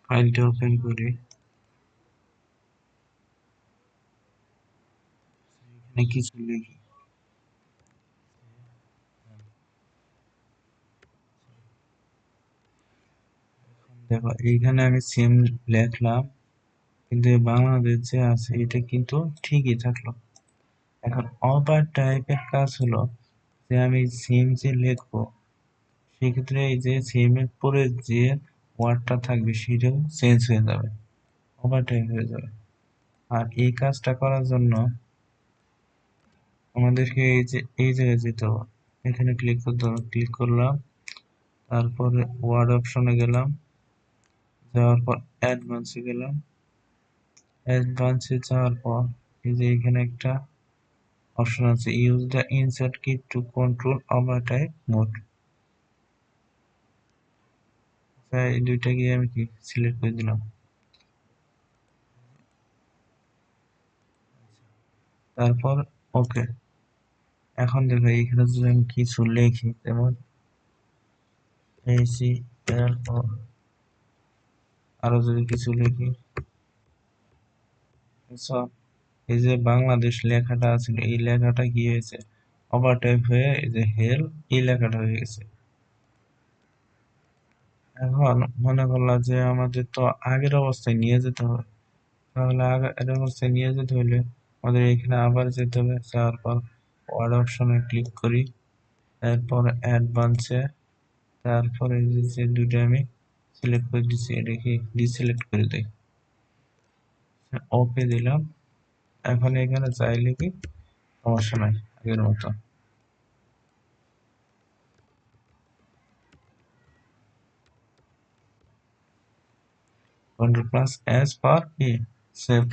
ফাইলটা ওপেন করি। এখানে কিছু লিখি। দেখো এইখানে আমি সেম লিখলাম, কিন্তু এই বাংলাদেশ যে আছে এটা কিন্তু ঠিকই থাকলো। এখন ওভার টাইপের কাজ হলো যে আমি সেম যে লিখবো, সেক্ষেত্রে এই যে সেম এর পরে যে ওয়ার্ডটা থাকবে সেটাও চেঞ্জ হয়ে যাবে, ওভার টাইপ হয়ে যাবে। আর এই কাজটা করার জন্য আমাদেরকে এই যে এই জায়গায় যেতে হবে, এখানে ক্লিক করতে হবে। ক্লিক করলাম, তারপরে ওয়ার্ড অপশনে গেলাম, যাওয়ার পর অ্যাডভান্সে গেলাম। অ্যাডভান্সে যাওয়ার পর এই যে এখানে একটা অপশন আছে, ইউজ দ্য ইনসার্ট কি to control over type mode. এই দুইটা গিয়ে আমি কি সিলেক্ট করে দিলাম। তারপর ওকে। এখন দেখো এইখানে যদি আমি কিছু লিখি, যেমন এসি এল ও, আরো যদি কিছু লিখি, সব এই যে বাংলাদেশ লেখাটা আছে এই লেখাটা কি হয়েছে, ওভারটাইপ হয়ে এই যে হেল এই লেখাটা হয়ে গেছে। এখন মনে করলাম যে আমাদের তো আগের অবস্থায় নিয়ে যেতে হবে, তাহলে আগের অবস্থায় নিয়ে যেতে হলে আমাদের এখানে আবার যেতে হবে। যাওয়ার পর ওয়ার্ড অপশনে ক্লিক করি, এরপর অ্যাডভান্সে, তারপরে এই যে দুইটা আমি সিলেক্ট করে দিচ্ছি, এটাকে ডিসিলেক্ট করে দিই, ওকে দিলাম। এখন এখানে চাইলে কি সমস্যা নাই, আগের মতো। কন্ট্রোল প্লাস এস ফর কি সেভ।